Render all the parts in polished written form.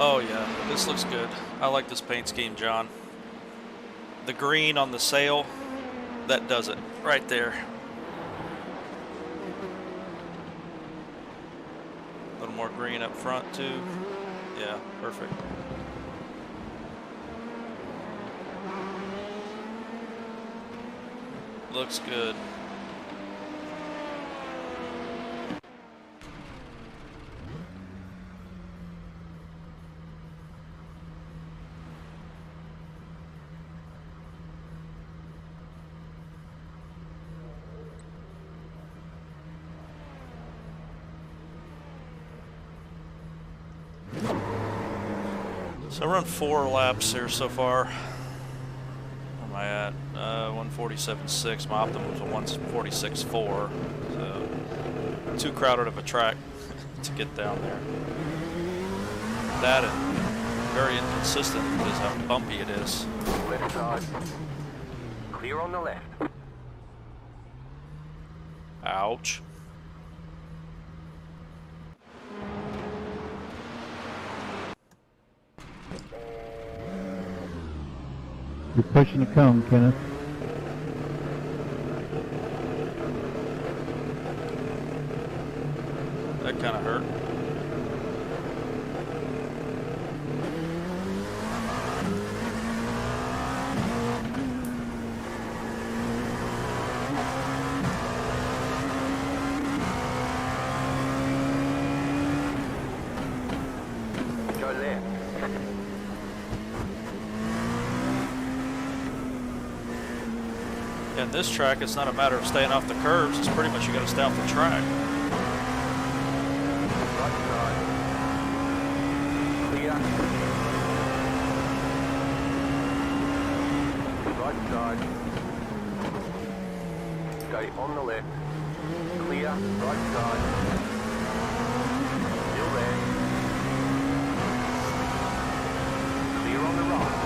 Oh yeah, this looks good. I like this paint scheme, John. The green on the sail, that does it right there. A little more green up front too. Yeah, perfect. Looks good. So I run 4 laps here so far. Where am I at? 147.6. My optimum was a 146.4. So too crowded of a track to get down there. That and very inconsistent because how bumpy it is. Left side. Clear on the left. Ouch. You're pushing the cone, Kenneth. That kind of hurt. Go left. In this track, it's not a matter of staying off the curves. It's pretty much you got to stay off the track. Right side. Clear. Right side. Stay on the left. Clear. Right side. Still there. Clear on the right.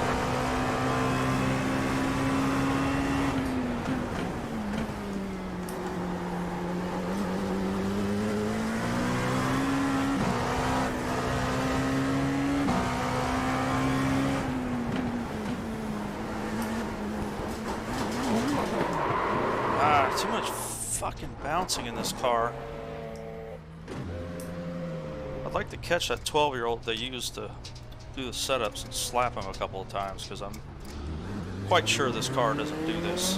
Too much fucking bouncing in this car. I'd like to catch that 12-year-old they used to do the setups and slap him a couple of times because I'm quite sure this car doesn't do this.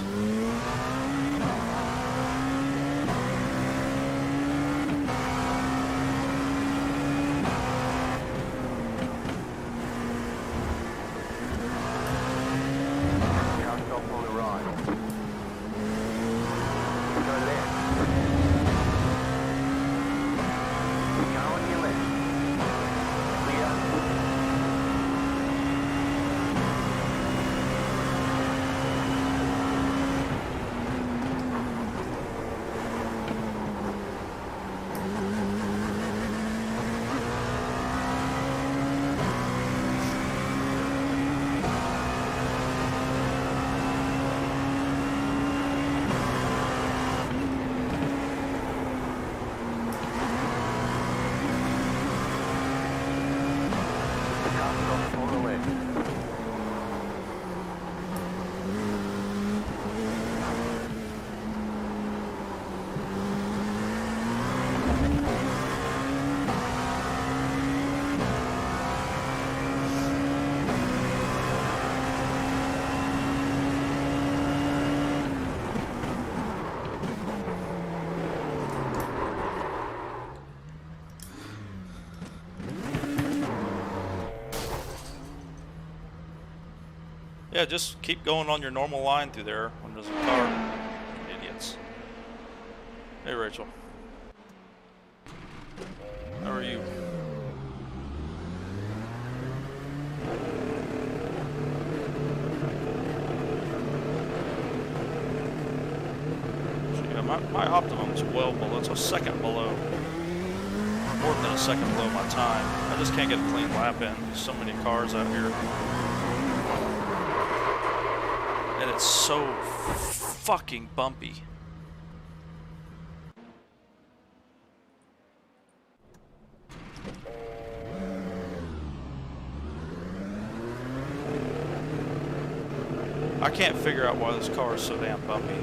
Yeah, just keep going on your normal line through there when there's a car. Idiots. Hey, Rachel. How are you? So, yeah, my optimum's well below. It's a second below. More than a second below my time. I just can't get a clean lap in. There's so many cars out here. And it's so fucking bumpy. I can't figure out why this car is so damn bumpy.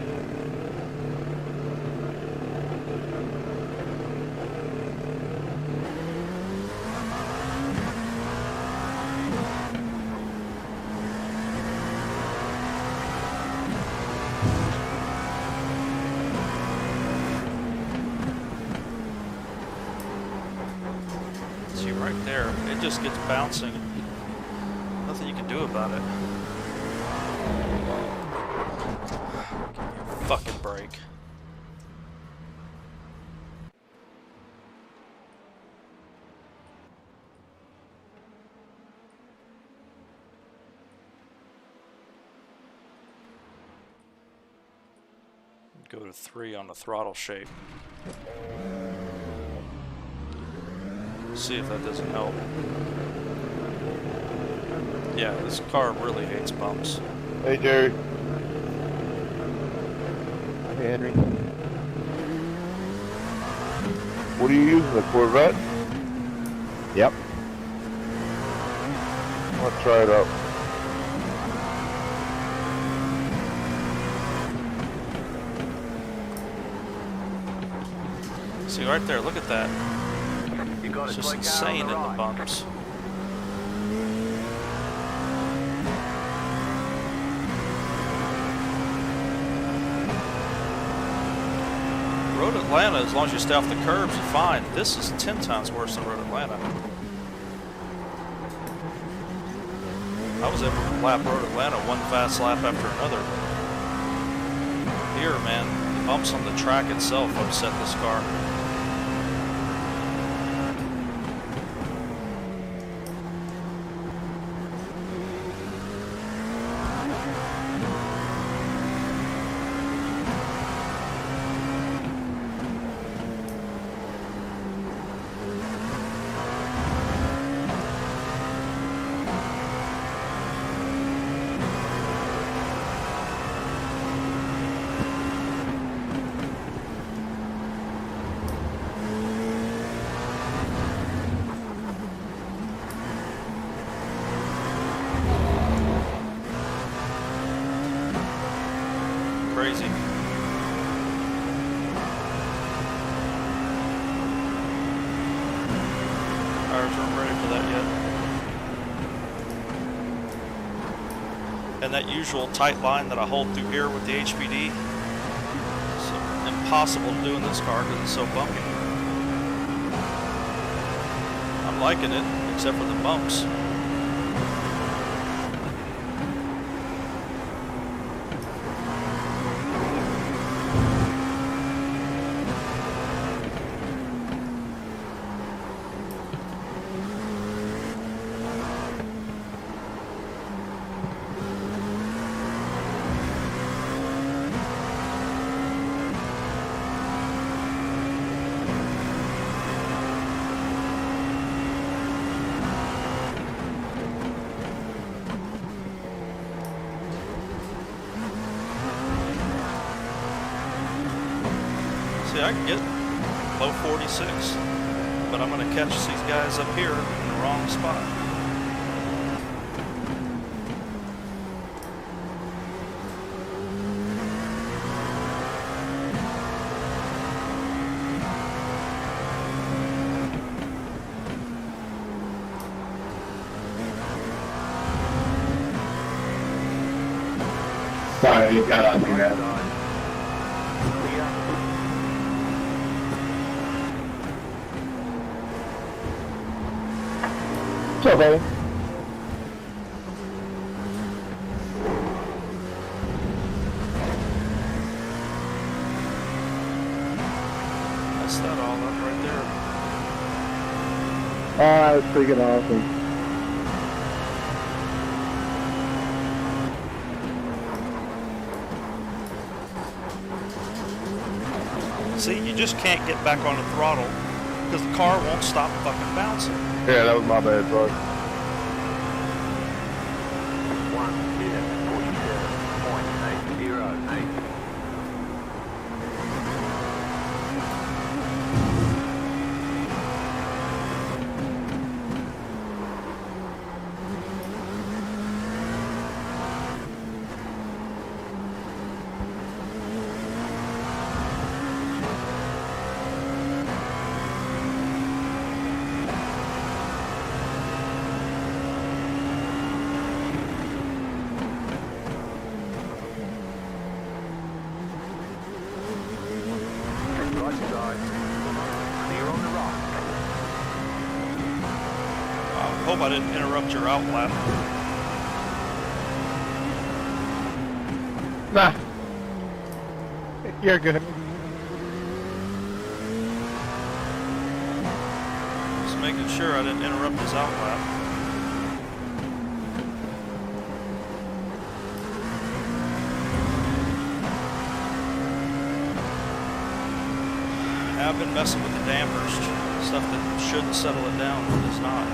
See, right there, it just gets bouncing. Nothing you can do about it. Give me a fucking break. Go to 3 on the throttle shape. See if that doesn't help. Yeah, this car really hates bumps. Hey, Jerry. Hey, Henry. What are you using, the Corvette? Yep. I'll try it out. See right there, look at that. You got It's a just quick car on insane in the right. bumps. Road Atlanta, as long as you stay off the curbs, you're fine. This is 10 times worse than Road Atlanta. I was able to lap Road Atlanta one fast lap after another. Here, man, the bumps on the track itself upset this car. Crazy. Tires aren't ready for that yet. And that usual tight line that I hold through here with the HPD, it's impossible to do in this car because it's so bumpy. I'm liking it, except for the bumps. I can get low 46, but I'm going to catch these guys up here in the wrong spot. Sorry, you gotta do that. What's up, baby? That's that all up right there. Oh, that was freaking awesome. See, you just can't get back on the throttle because the car won't stop fucking bouncing. Yeah, that was my bad, sorry. 1 minute 47.808. hope I didn't interrupt your out lap. Nah. You're good. Just making sure I didn't interrupt his out lap. I've been messing with the dampers, stuff that shouldn't settle it down, but it's not.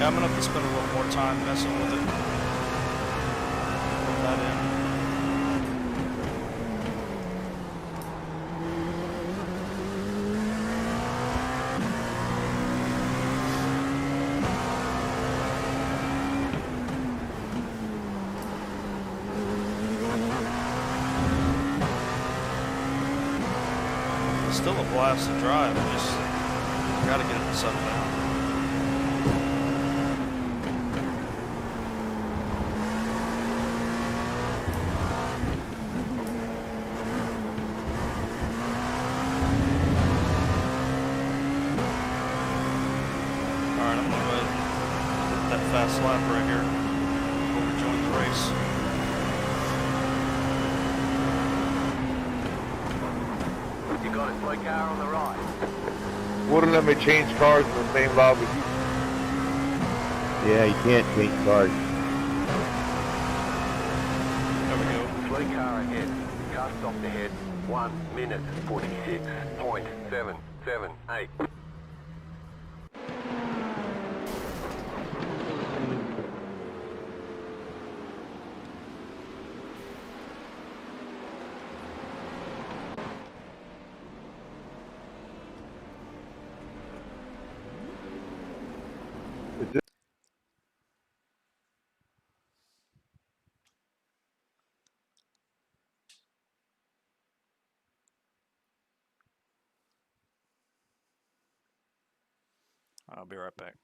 Yeah, I'm gonna have to spend a little more time messing with it. Put that in. It's still a blast to drive. I just gotta get it to settle down. Fast lap right here before we join the race. You got a slow car on the right. Wouldn't let me change cars in the same lobby. Yeah, you can't change cars. There we go. Slow car ahead. Car stopped ahead. 1 minute 46.778. I'll be right back.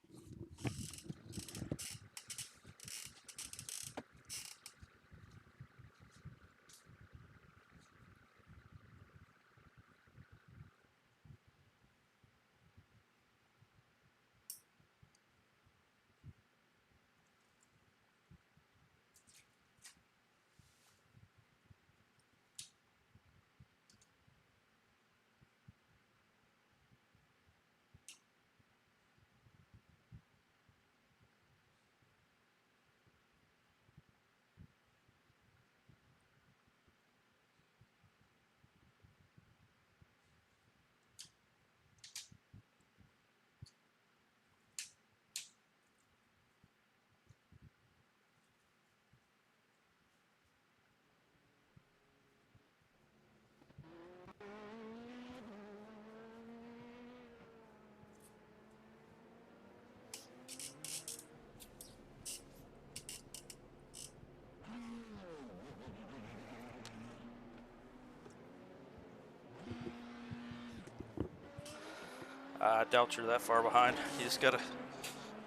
I doubt you're that far behind. You just gotta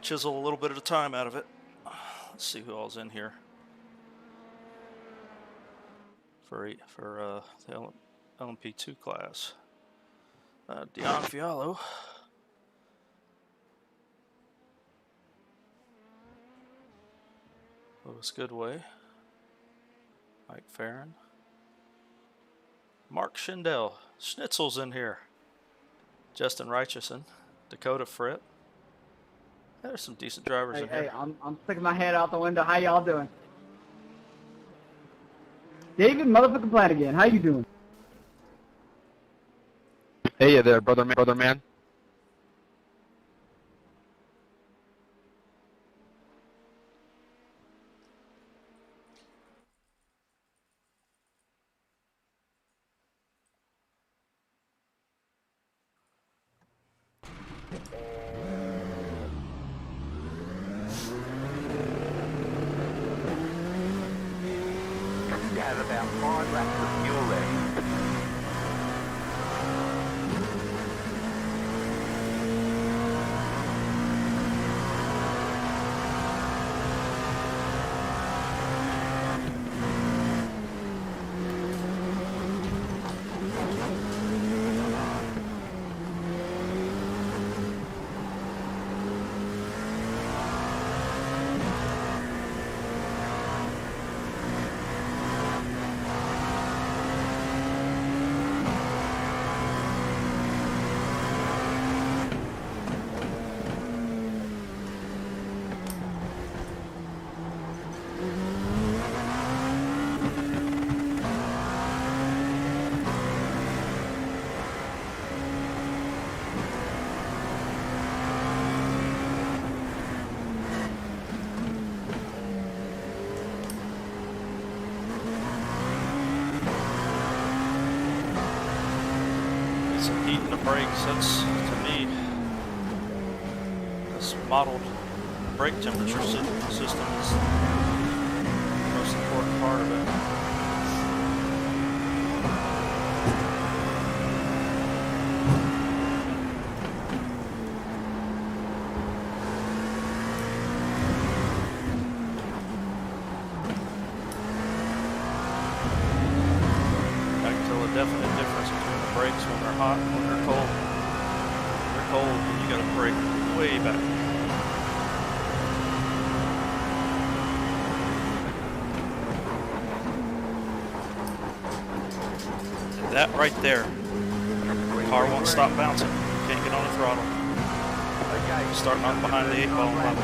chisel a little bit at a time out of it. Let's see who all's in here for the LMP2 class. Dion Fialo, Lewis Goodway, Mike Farron, Mark Schindel, Schnitzel's in here, Justin Reicherson, Dakota Fripp. There's some decent drivers in here. Hey, I'm sticking my head out the window. How y'all doing? David motherfucking Platt again. How you doing? Hey there, brother man. You have about 5 laps of fuel left. Some heat in the brakes. That's, to me, this modeled brake temperature system is the most important part of it. I can tell a definite difference between the brakes when they're hot and when they're cold. When they're cold, you gotta brake way back. And that right there, the car won't stop bouncing. Can't get on the throttle. Okay. Starting off behind the 8 ball in lap 1.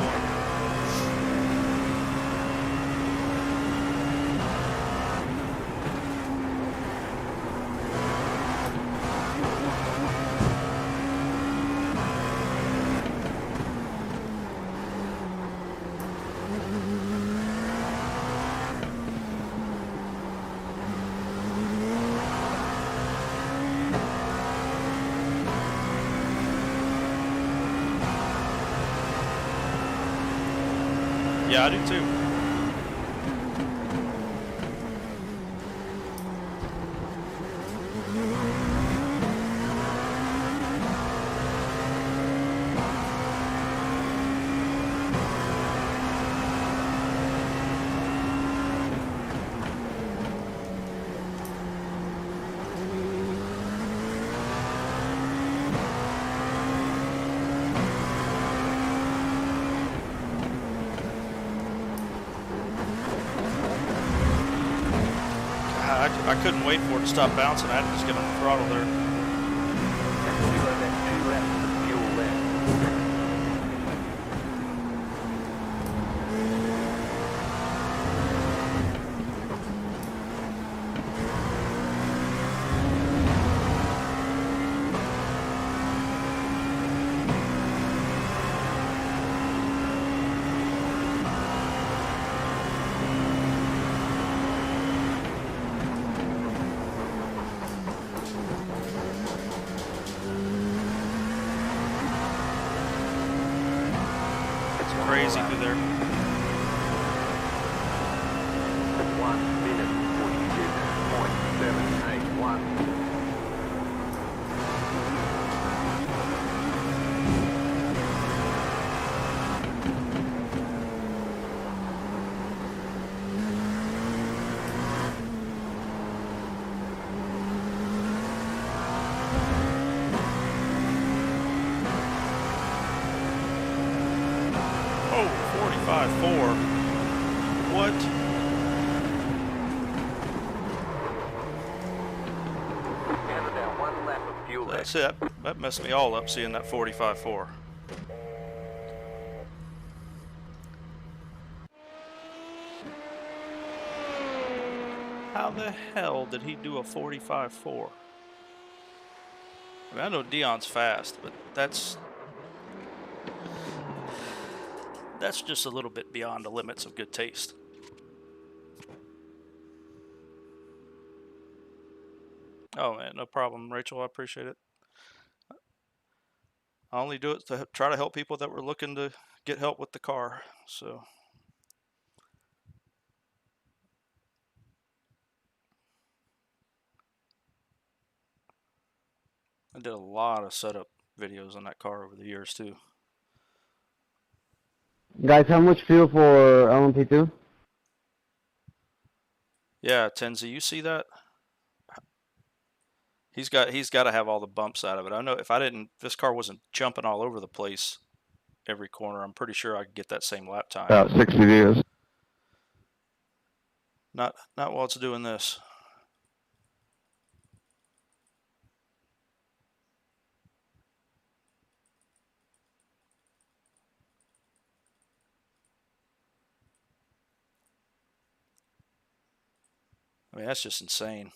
Yeah, I do too. I couldn't wait for it to stop bouncing. I had to just get on the throttle there. You have about 2 laps of fuel left. Crazy through there. 1 minute 42.781. Oh, 45.4. What? And about 1 lap of fuel left. That's it. That messed me all up seeing that 45.4. How the hell did he do a 45.4? I mean, I know Dion's fast, but that's just a little bit beyond the limits of good taste. Oh man, no problem, Rachel. I appreciate it. I only do it to try to help people that were looking to get help with the car. So. I did a lot of setup videos on that car over the years too. Guys, how much fuel for LMP2? Yeah, Tenzi, you see that? He's got to have all the bumps out of it. I know if this car wasn't jumping all over the place every corner, I'm pretty sure I could get that same lap time. About 60 views. Not while it's doing this. I mean, that's just insane.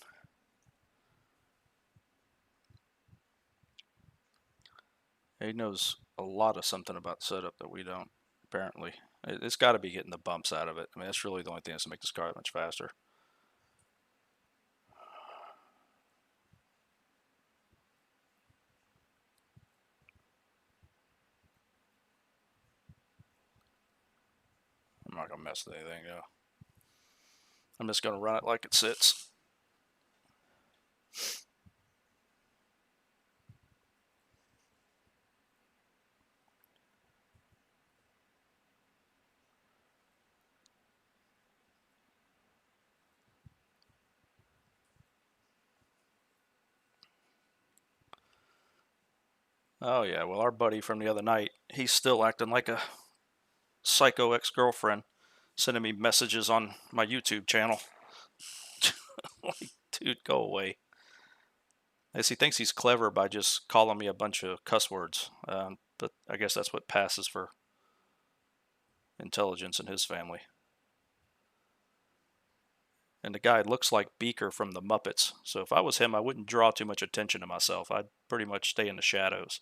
He knows a lot of something about setup that we don't, apparently. It's got to be getting the bumps out of it. I mean, that's really the only thing that's going to make this car that much faster. I'm not going to mess with anything, though. I'm just going to run it like it sits. Oh yeah, well our buddy from the other night, he's still acting like a psycho ex-girlfriend, sending me messages on my YouTube channel. Like, dude, go away. I guess he thinks he's clever by just calling me a bunch of cuss words, but I guess that's what passes for intelligence in his family. And the guy looks like Beaker from the Muppets, so if I was him, I wouldn't draw too much attention to myself. I'd pretty much stay in the shadows.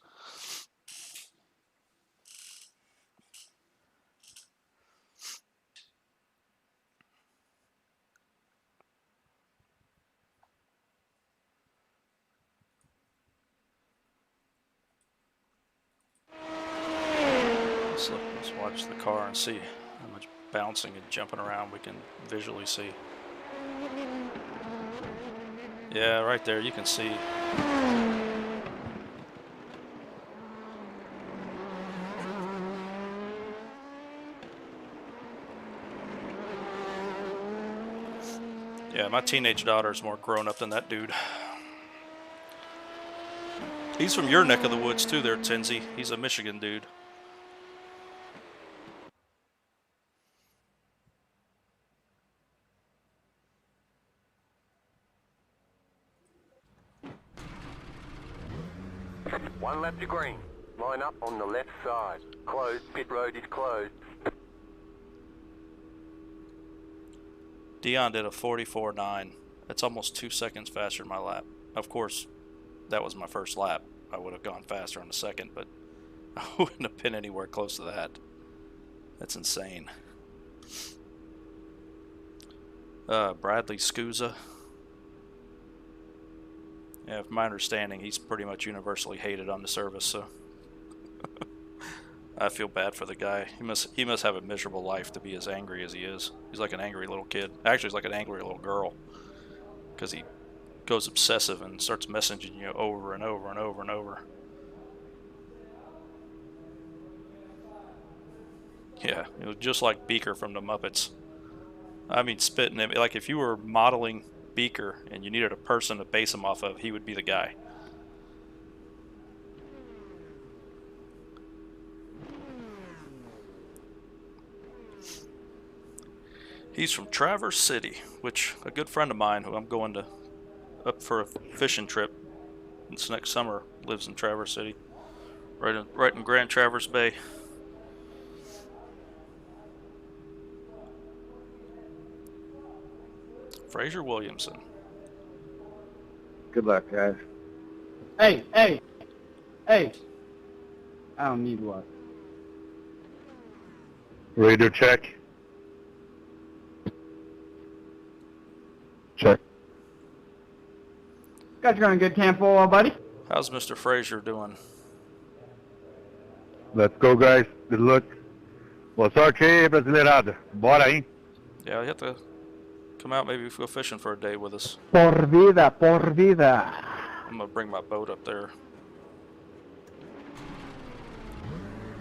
Let's watch the car and see how much bouncing and jumping around we can visually see. Yeah, right there, you can see. Yeah, my teenage daughter's more grown up than that dude. He's from your neck of the woods too there, Tenzi. He's a Michigan dude. One lap to green. Line up on the left side. Closed. Pit road is closed. Dion did a 44.9. That's almost 2 seconds faster than my lap. Of course, that was my first lap. I would have gone faster on the second, but I wouldn't have been anywhere close to that. That's insane. Bradley Scusa. Yeah, from my understanding, he's pretty much universally hated on the service, so I feel bad for the guy. He must have a miserable life to be as angry as he is. He's like an angry little kid. Actually, he's like an angry little girl, because he goes obsessive and starts messaging you over and over and over and over. Yeah, it was just like Beaker from the Muppets. I mean, spitting him. Like if you were modeling Beaker and you needed a person to base him off of, he would be the guy. He's from Traverse City, which a good friend of mine who I'm going to up for a fishing trip this next summer lives in Traverse City, right in Grand Traverse Bay. Fraser Williamson. Good luck, guys. Hey, hey, hey. I don't need what. Radio check. Check. Got you running good tempo, buddy. How's Mr. Fraser doing? Let's go, guys. Good luck. Boa sorte aí, brasileirada. Bora, hein? Yeah, you have to come out, maybe go fishing for a day with us. Por vida, por vida. I'm gonna bring my boat up there.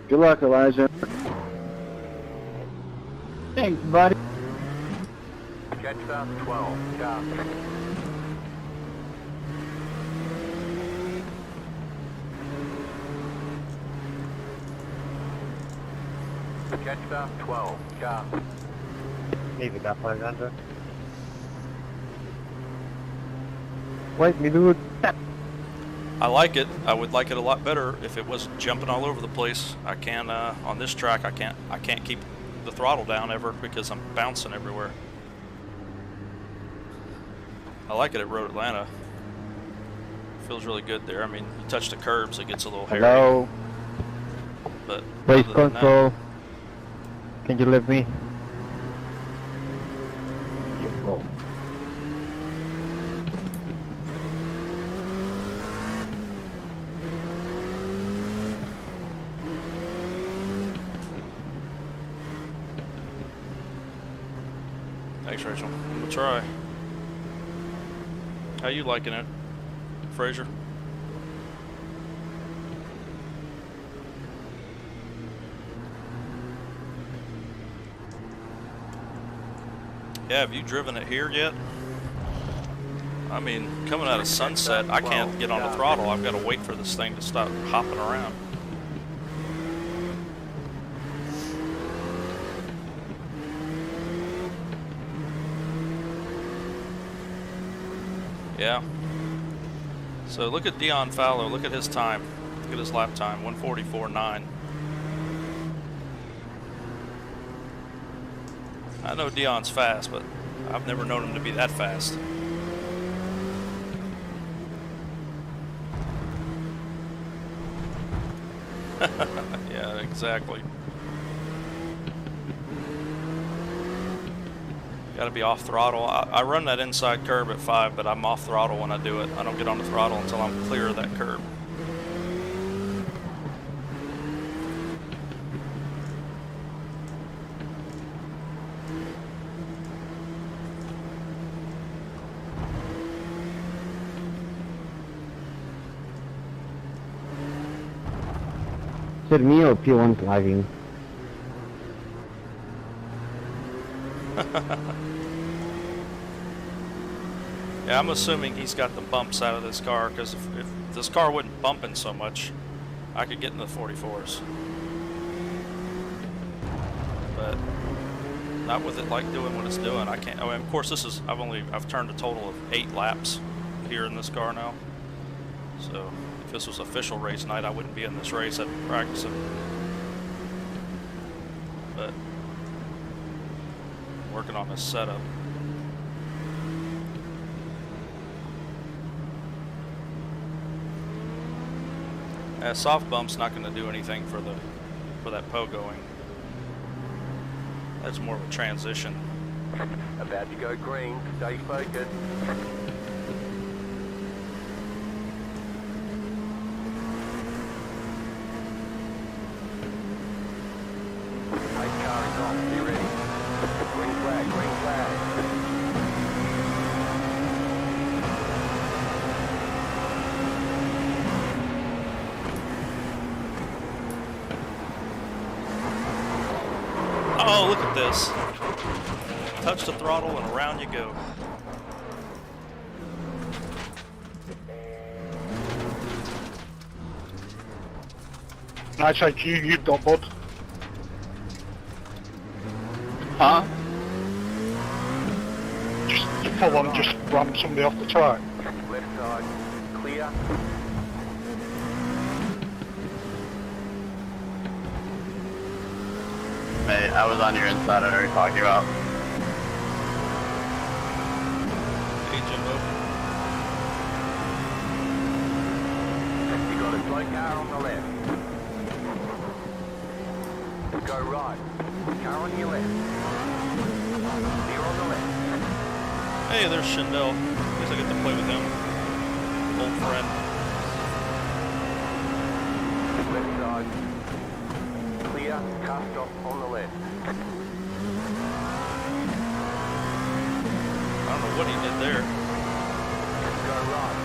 Good luck, Elijah. Thanks, buddy. Catch up 12. Sharp. Catch up 12. Sharp. Maybe that 500. Wait, me dude. I like it. I would like it a lot better if it wasn't jumping all over the place. I can on this track I can't keep the throttle down ever because I'm bouncing everywhere. I like it at Road Atlanta. Feels really good there. I mean, you touch the curbs, it gets a little hairy. Hello. But Race other than that, control. Can you lift me? Thanks, Rachel. We'll try. How you liking it, Fraser? Yeah, have you driven it here yet? I mean, coming out of Sunset, I can't get on the throttle. I've got to wait for this thing to stop hopping around. Yeah. So look at Dion Fowler. Look at his time. Look at his lap time, 1:44.9. I know Dion's fast, but I've never known him to be that fast. Yeah, exactly. Gotta be off throttle. I run that inside curb at 5, but I'm off throttle when I do it. I don't get on the throttle until I'm clear of that curb. Is it me or P1 driving? Yeah, I'm assuming he's got the bumps out of this car, because if this car wasn't bumping so much, I could get in the 44s. But not with it like doing what it's doing. I can't. I mean, of course, this is I've turned a total of 8 laps here in this car now. So if this was official race night, I wouldn't be in this race. I'd be practicing. But working on this setup. Soft bump's not going to do anything for that pogoing. That's more of a transition. About to go green. Stay focused. Race car is off. Be ready. Green flag. Green flag. Oh, look at this. Touch the throttle and around you go. Nice IQ, you doubled. Huh? Just full on, just ram somebody off the track. Left side, clear. Mate, I was on your inside, I already talked you about. Hey, Jimbo. You got a slow car on the left. Go right. Car on your left. Clear on the left. Hey, there's Shindell. Guess I get to play with him. Old friend. Left side. Clear. Car stop on the left. I don't know what he did there. Go right.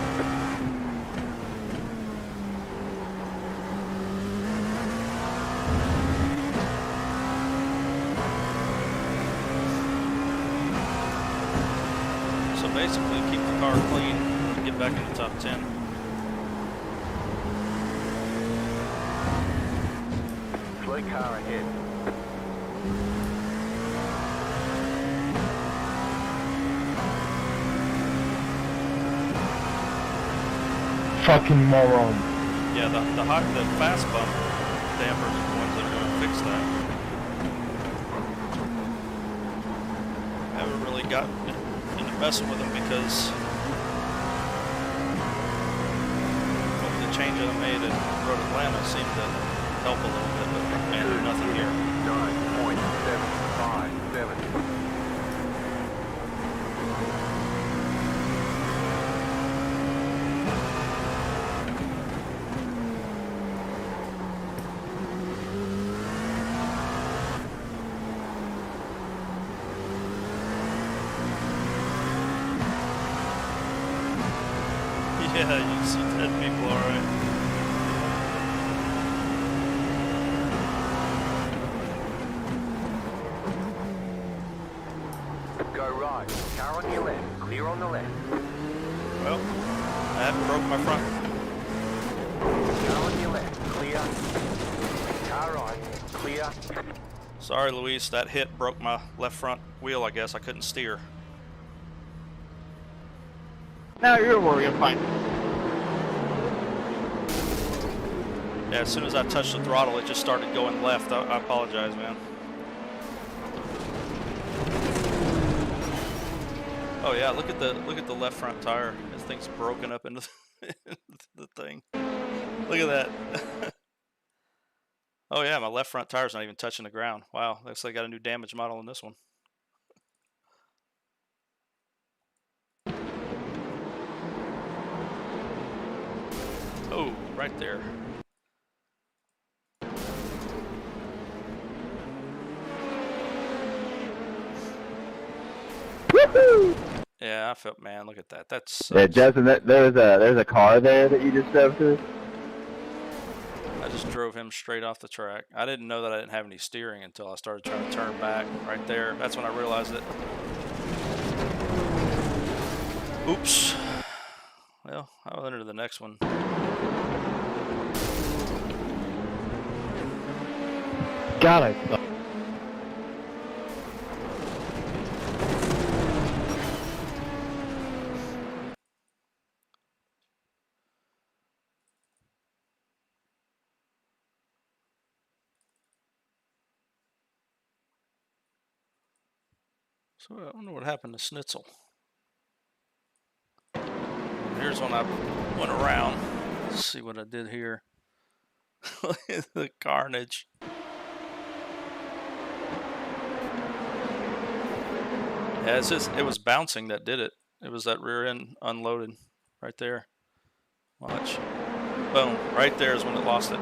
So basically, keep the car clean and get back in the top 10. Slow car ahead. Fucking moron. Yeah, the fast bump dampers are the ones that are going to fix that. Haven't really gotten into messing with them because of the change that I made at Road Atlanta seemed to help a little bit, but man, there's nothing here. 9.757. Yeah, you see dead people, alright. Go right. Car on your left. Clear on the left. Well, I haven't broke my front. Car on your left. Clear. Car right. Clear. Sorry, Luis, that hit broke my left front wheel, I guess. I couldn't steer. No, you're worrying, fine. Yeah, as soon as I touched the throttle, it just started going left. I apologize, man. Oh yeah, look at the left front tire. This thing's broken up into the thing. Look at that. Oh yeah, my left front tire's not even touching the ground. Wow, looks like I got a new damage model in this one. Oh, right there. Woohoo! Yeah, I felt, man, look at that. That's Yeah, Justin, there's a car there that you just drove through. I just drove him straight off the track. I didn't know that I didn't have any steering until I started trying to turn back right there. That's when I realized it. Oops. Well, I'll enter the next one. God, I suck. So I wonder what happened to Schnitzel. Here's when I went around. Let's see what I did here. Look at the carnage. Yeah, it's just, it was bouncing that did it. It was that rear end unloaded right there. Watch. Boom. Right there is when it lost it.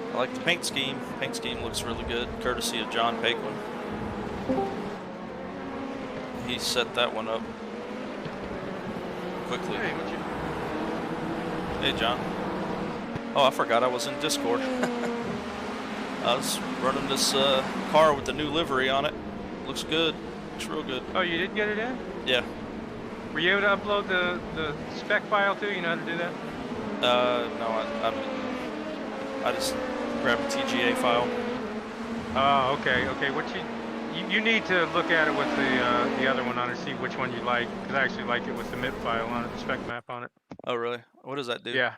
I like the paint scheme. Paint scheme looks really good, courtesy of John Paquin. He set that one up quickly. Hey, John. Oh, I forgot I was in Discord. I was running this car with the new livery on it. Looks good. Looks real good. Oh, you did get it in? Yeah. Were you able to upload the spec file too? You know how to do that? No, I just grabbed a TGA file. Oh, okay. What you need to look at it with the other one on it, see which one you like. Because I actually like it with the MIP file on it, the spec map on it. Oh, really? What does that do? Yeah.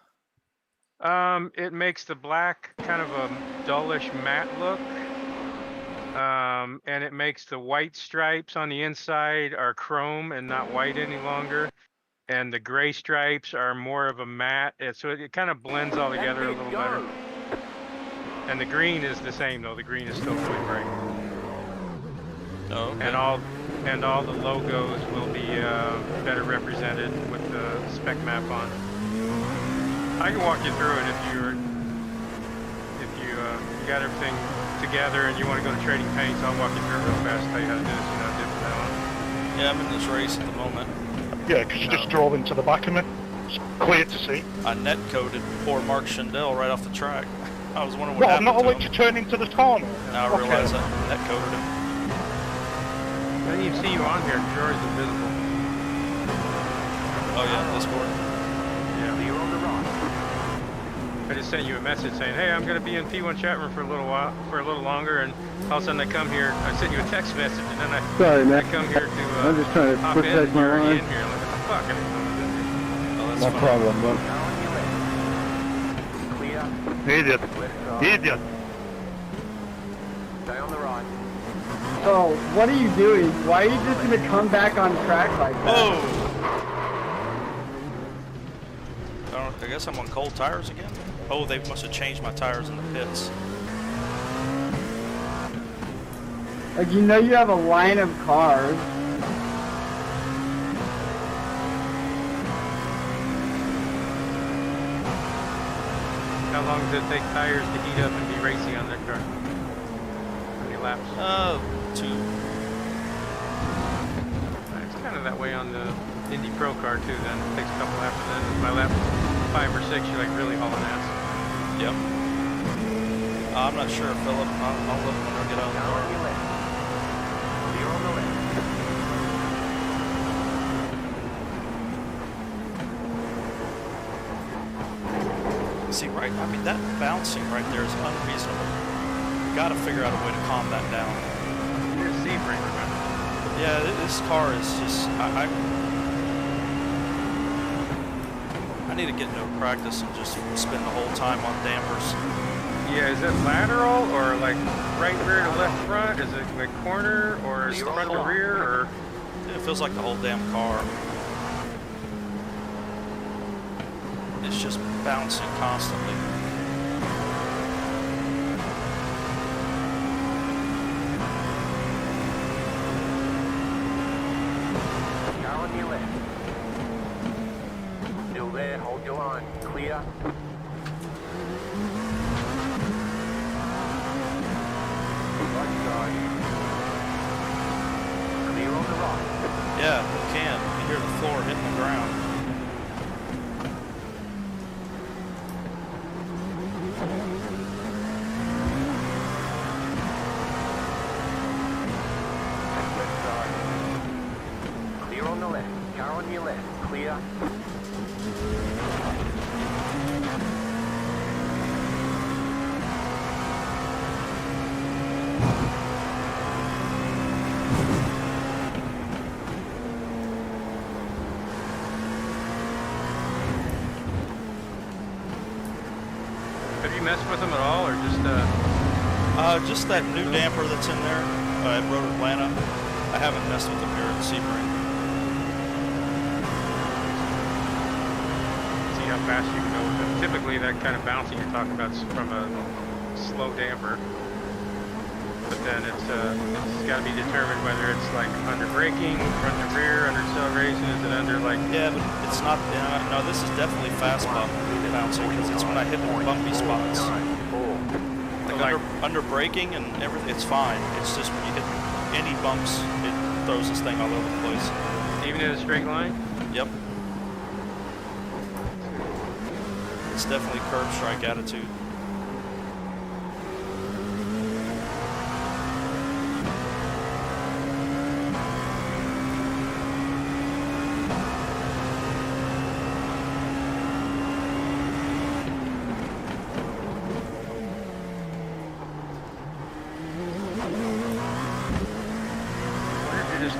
It makes the black kind of a dullish matte look. And it makes the white stripes on the inside are chrome and not white any longer. And the gray stripes are more of a matte. So it kind of blends all together a little better. And the green is the same though. The green is still really bright. Oh, okay. And all the logos will be better represented with the spec map on. I can walk you through it if you got everything together and you want to go to Trading Paints. I'll walk you through it real fast, tell you how to do this. You know how to do it from now on. Yeah, I'm in this race at the moment. Yeah, because you just drove into the back of me. It's clear to see. I net coded poor Mark Schindel right off the track. I was wondering what Well, I'm happened not to allowed him. to turn into the corner. Now I realize I net coded him. I didn't even see you on here. You're always invisible. Oh yeah, Discord. Yeah. You're on the rock. I just sent you a message saying, hey, I'm going to be in P1 chat room for a little longer, and all of a sudden I come here, I sent you a text message, and then I come here to I'm just trying to hop in, protect and my you're already line. in here. I'm like, what the fuck? I didn't know this. Oh, that's No fine. problem, bud. Idiot. Idiot. Stay on the right. So, what are you doing? Why are you just gonna come back on track like that? Whoa! I guess I'm on cold tires again? Oh, they must have changed my tires in the pits. Like, you know you have a line of cars. How long does it take tires to heat up and be racing on their car? How many laps? 2. It's kind of that way on the Indy Pro car too then. It takes a couple laps and then by lap 5 or 6 you're like really hauling ass. Yep. I'm not sure, Philip. I'll look when I get out of the Now car. on your left. Clear on the left. See, right, I mean, that bouncing right there is unreasonable. You gotta figure out a way to calm that down. You're a Sebring, remember? Yeah, this car is just, I need to get into practice and just spend the whole time on dampers. Yeah, is it lateral or like right rear to left front? Is it like corner or is it front to rear or? It feels like the whole damn car. It's just bouncing constantly. Car on your left. Still there, hold your line. Clear. Right side. Clear on the right. Yeah, you can. You hear the floor hitting the ground. Left side. Clear on the left. Car on your left. Clear. Have you messed with them at all or Just that new damper that's in there at Road Atlanta. I haven't messed with them here at Sebring. see how fast you can go with it? Typically that kind of bouncing you're talking about is from a slow damper. But then it's got to be determined whether it's like under braking, front to rear, under acceleration, is it under like... Yeah, but it's not. No, this is definitely fast bouncing because it's when I hit the bumpy spots. Like under braking and everything, it's fine. It's just when you hit any bumps, it throws this thing all over the place. Even in a straight line? Yep. It's definitely curb strike attitude.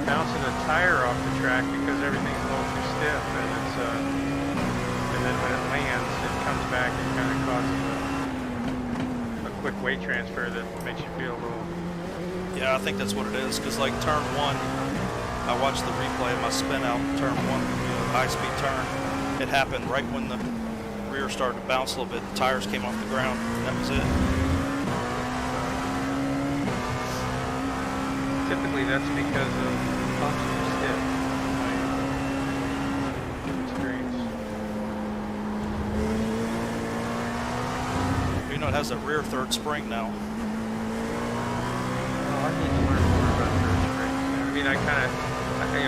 bouncing a tire off the track because everything's a little too stiff, and it's and then when it lands, it comes back and kind of causes a quick weight transfer that makes you feel a little. Yeah, I think that's what it is. Because like turn 1, I watched the replay of my spin out. Turn 1, high speed turn. It happened right when the rear started to bounce a little bit. The tires came off the ground. And that was it. Typically, that's because of pumps too stiff. Experience. You know, it has a rear third spring now. I need to learn more about third springs. I mean, I kind of,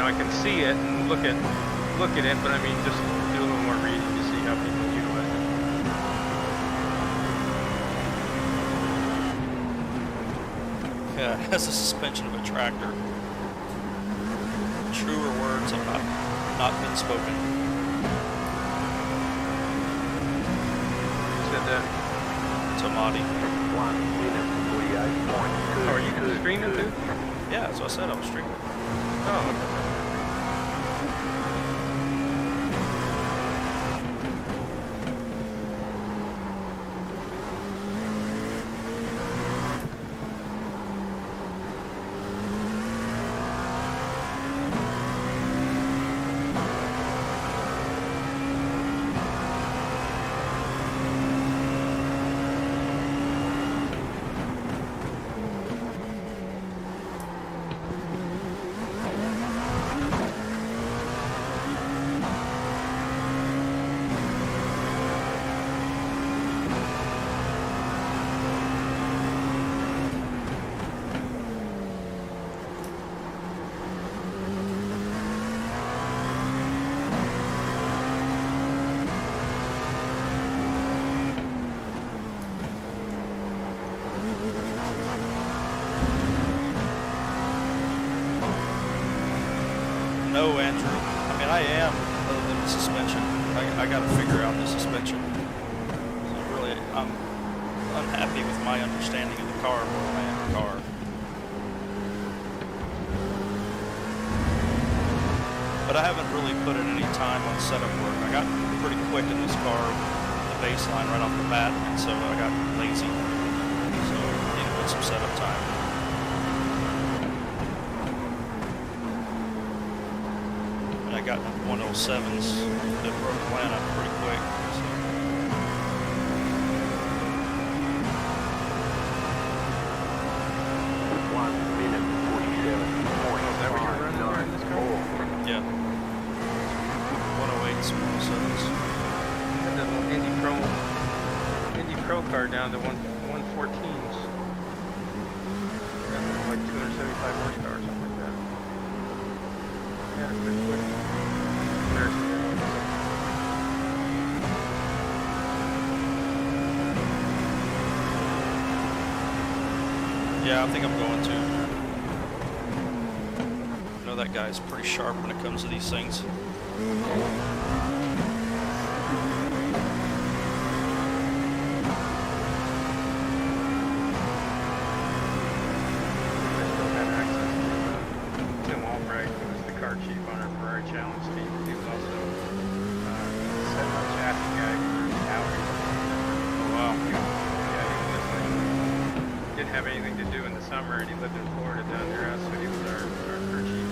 I can see it and look at it, but I mean, just do a little more reading to see how people utilize it. Yeah, it has the suspension of a tractor. Truer words have not been spoken. Who said that? Tamati. 1 minute 48.2. Oh, are you streaming too? Yeah, that's what I said. I was streaming. Oh, okay. No, Andrew. I mean, I am, other than the suspension. I got to figure out the suspension. So really, I'm unhappy with my understanding of the car more than I am the car. But I haven't really put in any time on setup work. I got pretty quick in this car, the baseline right off the bat, and so I got lazy. So I need to put some setup time. I got 107s that broke Atlanta pretty quick. So. 1 minute 47. Is that what you're running over in this car? Yeah. 108s, 107s. I had that little Indy Pro car down to 114s. Got like 275 horsepower or something like that. Yeah, it's pretty quick. Yeah, I think I'm going to. I know that guy's pretty sharp when it comes to these things. Have anything to do in the summer, and he lived in Florida down near us, so he was our crew chief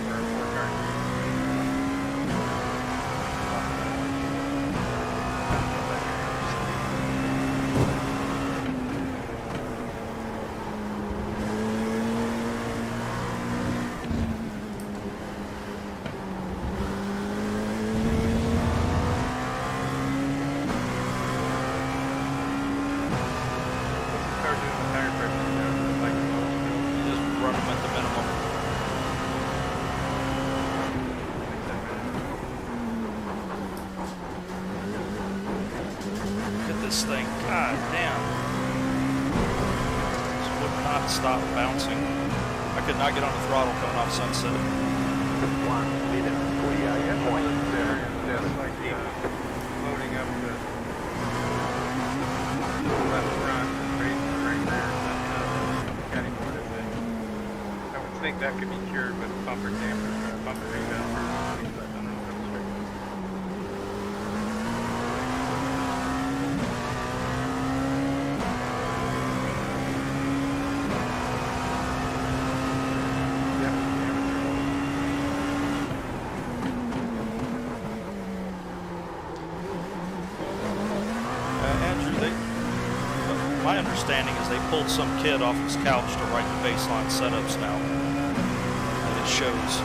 for our four car team. This thing, god damn, this would not stop bouncing. I could not get on the throttle coming off Sunset. 1 minute 48.7. It's like loading up the left front and right there. I would think that could be cured with bumper damper, bumper rebound. But I don't know if that's right. Andrew, my understanding is they pulled some kid off his couch to write the baseline setups now, and it shows.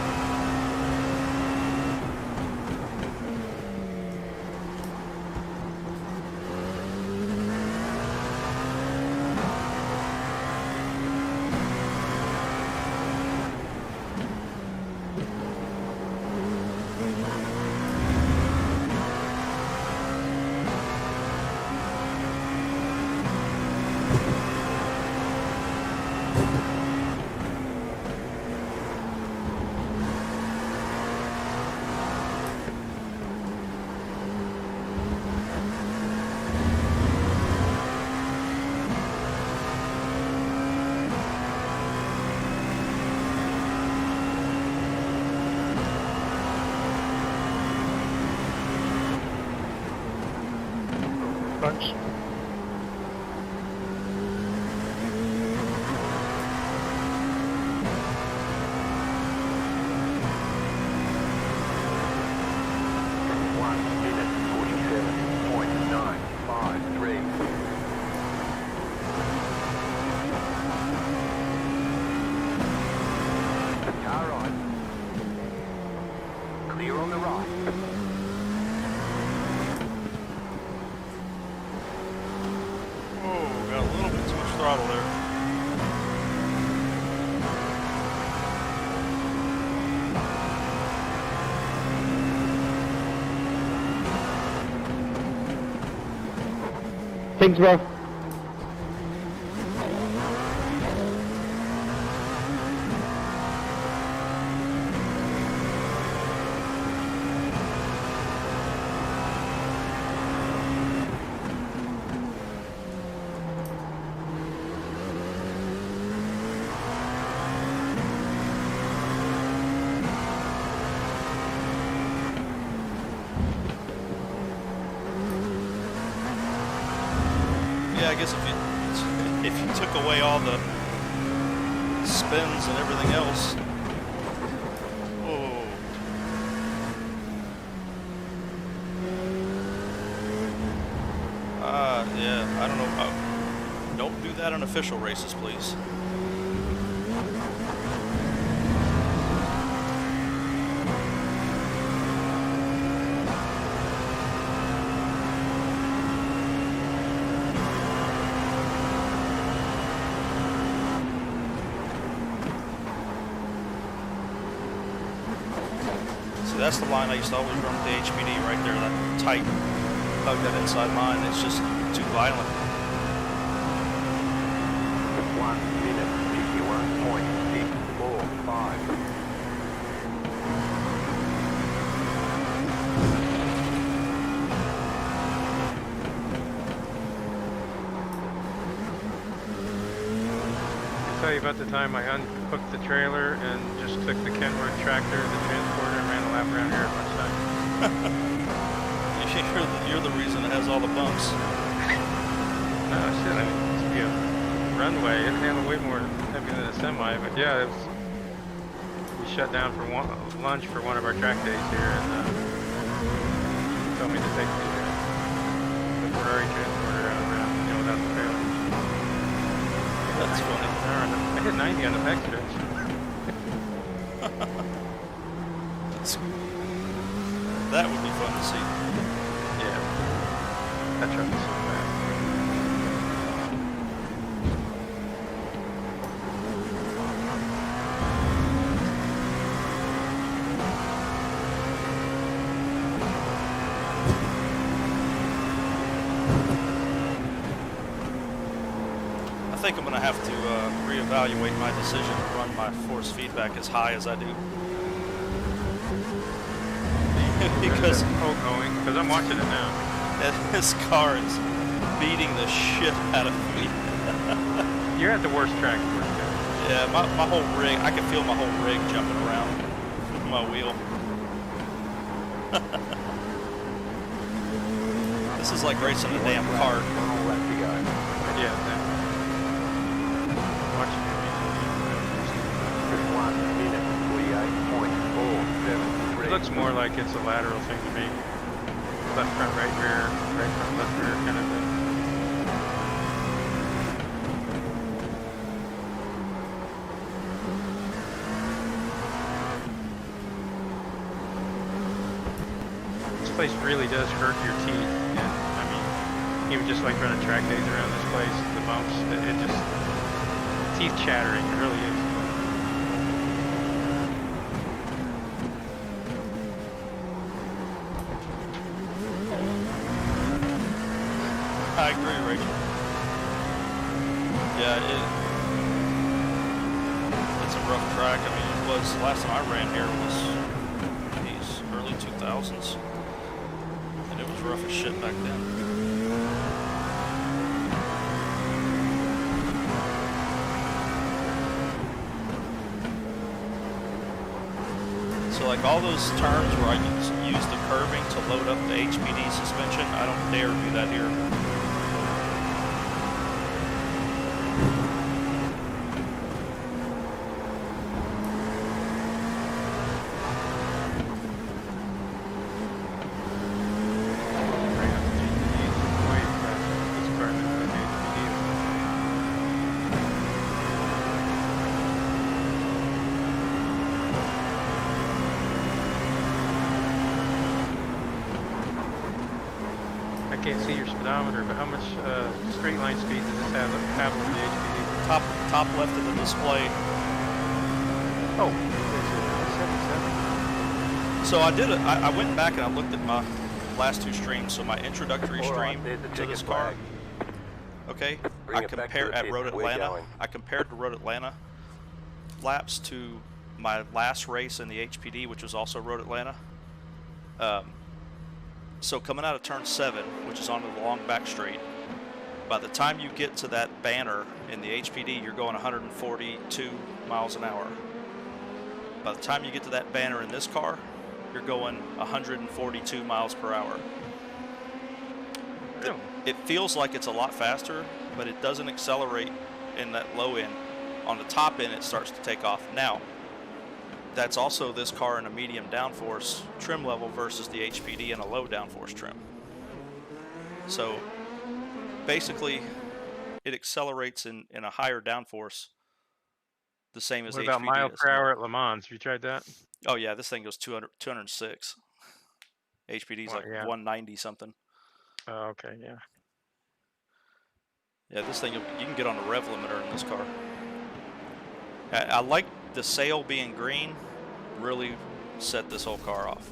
Thanks. Clear on the right. Oh, got a little bit too much throttle there. Thanks, bro. Yeah, I guess if you took away all the spins and everything else. Oh. Yeah, I don't know. Don't do that on official races, please. That's the line I used to always run with the HPD right there, that tight, hug that inside line. It's just too violent. 1 minute, 51.645. I'll tell you about the time I unhooked the trailer and just took the Kenworth tractor, the transporter, and ran a lap around here at lunchtime. You're the reason it has all the bumps. No, shit, I mean, it used to be a runway. It handled way more heavy than a semi, but yeah, we shut down for lunch for one of our track days here, and told me to take the Ferrari transporter out around, without the trailer. That's funny. I hit 90 on the back stretch. That would be fun to see. Yeah. That truck is so bad. I think I'm going to have to reevaluate my decision to run my force feedback as high as I do. Because I'm watching it now. This car is beating the shit out of me. You're at the worst track for it. Yeah, my whole rig, I can feel my whole rig jumping around my wheel. This is like racing a damn cart. One left to go. Yeah. Watch. 1 minute 48.473. It looks more like it's a lateral thing to me. Left front, right rear, right front, left rear kind of thing. This place really does hurt your teeth. And, I mean, even just like running track days around this place, the bumps, it just, teeth chattering, it really is. I agree, Rachel. Yeah, it's a rough track. I mean, it was, last time I ran here was, geez, early 2000s. And it was rough as shit back then. So like all those turns where I use the curving to load up the HPD suspension, I don't dare do that here. I can't see your speedometer, but how much straight line speed does this have over the HPD? Top left of the display. Oh, 77. So I went back and I looked at my last two streams. So my introductory stream to this car. Okay, I compared at Road Atlanta. I compared the Road Atlanta laps to my last race in the HPD, which was also Road Atlanta. So coming out of turn 7, which is onto the long back straight, by the time you get to that banner in the HPD, you're going 142 miles an hour. By the time you get to that banner in this car, you're going 142 miles per hour. It feels like it's a lot faster, but it doesn't accelerate in that low end. On the top end, it starts to take off. Now, that's also this car in a medium downforce trim level versus the HPD in a low downforce trim. So basically, it accelerates in a higher downforce the same as What the about HPD mile does. per hour at Le Mans? Have you tried that? Oh yeah, this thing goes 206. HPD's like 190 something. Oh, okay, yeah. Yeah, this thing, you can get on the rev limiter in this car. I like the sail being green, really set this whole car off.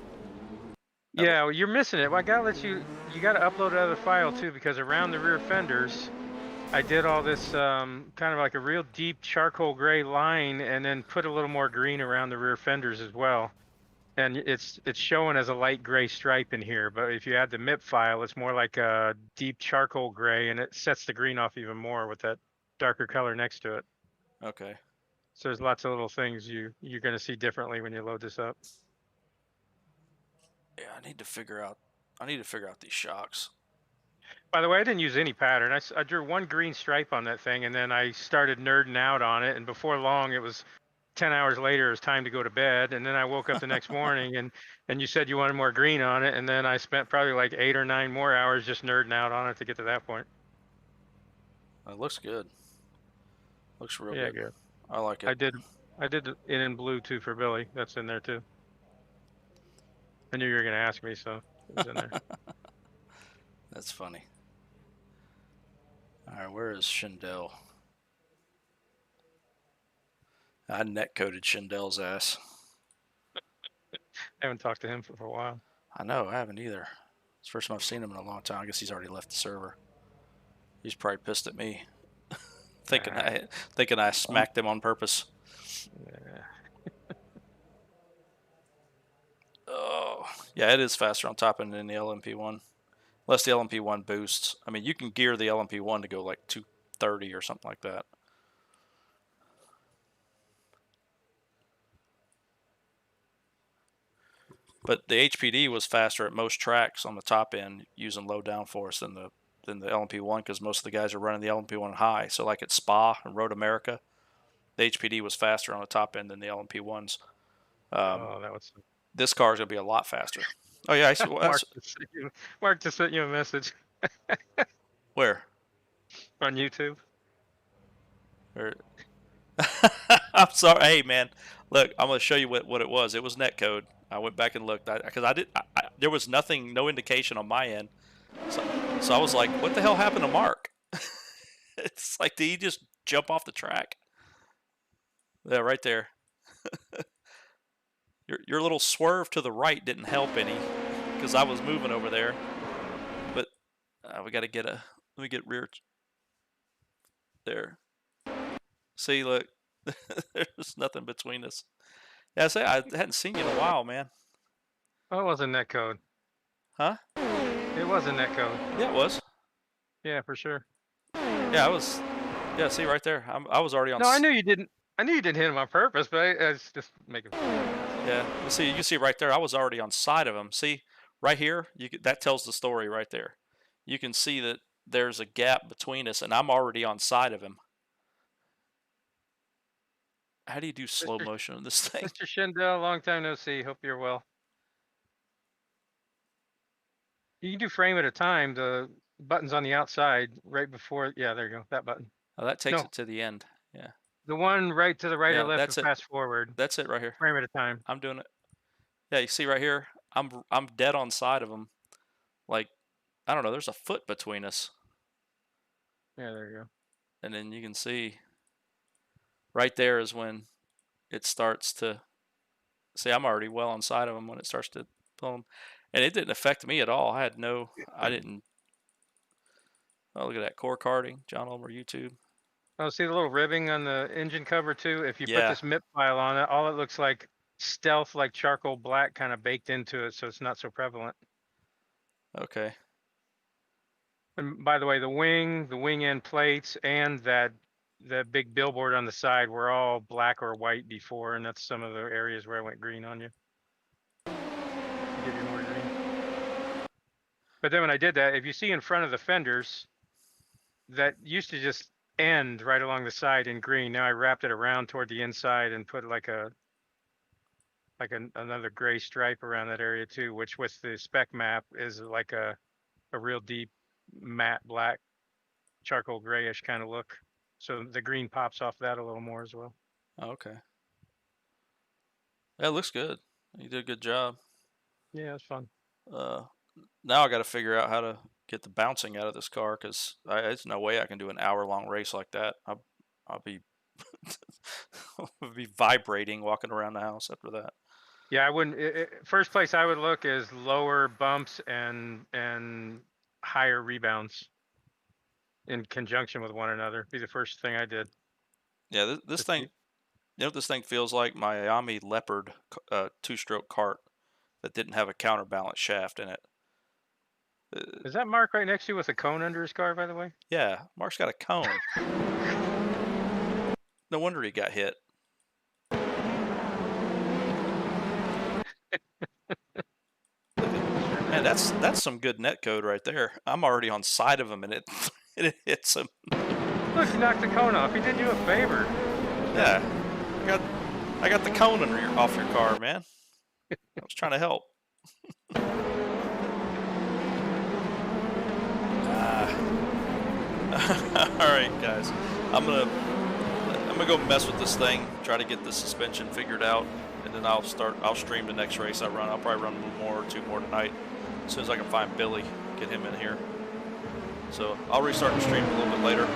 Yeah, well, you're missing it. Well, I gotta let you gotta upload another file too, because around the rear fenders, I did all this kind of like a real deep charcoal gray line, and then put a little more green around the rear fenders as well. And it's showing as a light gray stripe in here, but if you add the MIP file, it's more like a deep charcoal gray, and it sets the green off even more with that darker color next to it. Okay. So there's lots of little things you're going to see differently when you load this up. Yeah, I need to figure out these shocks. By the way, I didn't use any pattern. I drew one green stripe on that thing, and then I started nerding out on it, and before long it was 10 hours later, it was time to go to bed, and then I woke up the next morning, and you said you wanted more green on it, and then I spent probably like 8 or 9 more hours just nerding out on it to get to that point. It looks good. Looks real good. Yeah, good. I like it. I did it in blue too for Billy. That's in there too. I knew you were going to ask me, so it was in there. That's funny. All right, where is Schindel? I net-coded Schindel's ass. I haven't talked to him for a while. I know, I haven't either. It's the first time I've seen him in a long time. I guess he's already left the server. He's probably pissed at me. thinking I smacked him on purpose. Yeah. Oh, yeah, it is faster on top end than the LMP1. Unless the LMP1 boosts. I mean, you can gear the LMP1 to go like 230 or something like that. But the HPD was faster at most tracks on the top end using low downforce than the LMP1 because most of the guys are running the LMP1 high. So like at Spa and Road America, the HPD was faster on the top end than the LMP1s. Oh, that was. This car is going to be a lot faster. Oh yeah, Mark just sent you a message. Where? On YouTube. I'm sorry. Hey man, look, I'm going to show you what it was. It was netcode. I went back and looked because there was nothing, no indication on my end. So I was like, what the hell happened to Mark? It's like, did he just jump off the track? Yeah, right there. Your little swerve to the right didn't help any because I was moving over there. But we got to get let me get rear. There. See, look, there's nothing between us. Yeah, I hadn't seen you in a while, man. Oh, it wasn't netcode. Huh? It wasn't netcode. Yeah, it was. Yeah, for sure. Yeah, I was. Yeah, see right there. I was already on. No, I knew you didn't. I knew you didn't hit him on purpose, but I was just making. Yeah, see, you can see right there. I was already on side of him. See, right here, that tells the story right there. You can see that there's a gap between us, and I'm already on side of him. How do you do slow motion on this thing? Mr. Schindel, long time no see. Hope you're well. You can do frame at a time. The button's on the outside, right before. Yeah, there you go. That button. Oh, that takes it to the end. Yeah. The one right to the right or left that's is fast forward. That's it right here. Frame at a time. I'm doing it. Yeah, you see right here. I'm dead on side of him. Like, I don't know. There's a foot between us. Yeah, there you go. And then you can see. Right there is when it starts to. See, I'm already well on side of him when it starts to pull him. And it didn't affect me at all. I didn't. Oh, look at that core carding, John Ulmer YouTube. Oh, see the little ribbing on the engine cover too? If you put Yeah. this MIP file on it, all it looks like stealth, like charcoal black kind of baked into it, so it's not so prevalent. Okay. And by the way, the wing end plates, and that big billboard on the side were all black or white before, and that's some of the areas where I went green on you. Give you more green. But then when I did that, if you see in front of the fenders, that used to just end right along the side in green. Now I wrapped it around toward the inside and put like another gray stripe around that area too, which with the spec map is like a real deep matte black charcoal grayish kind of look. So the green pops off that a little more as well. Oh, okay. Yeah, it looks good. You did a good job. Yeah, it's fun. Now I got to figure out how to get the bouncing out of this car because there's no way I can do an hour-long race like that. I'll be I'll be vibrating walking around the house after that. Yeah, I wouldn't. First place I would look is lower bumps and higher rebounds in conjunction with one another. Be the first thing I did. Yeah, this thing. You know what this thing feels like? My Miami Leopard 2-stroke kart that didn't have a counterbalance shaft in it. Is that Mark right next to you with a cone under his car, by the way? Yeah, Mark's got a cone. No wonder he got hit. Man, that's some good net code right there. I'm already on side of him, and it hits him. Look, you knocked the cone off. He did you a favor. Yeah, I got the cone off your car, man. I was trying to help. All right, guys. I'm gonna go mess with this thing, try to get the suspension figured out, and then I'll stream the next race I run. I'll probably run one more or two more tonight, as soon as I can find Billy, get him in here. So I'll restart the stream a little bit later.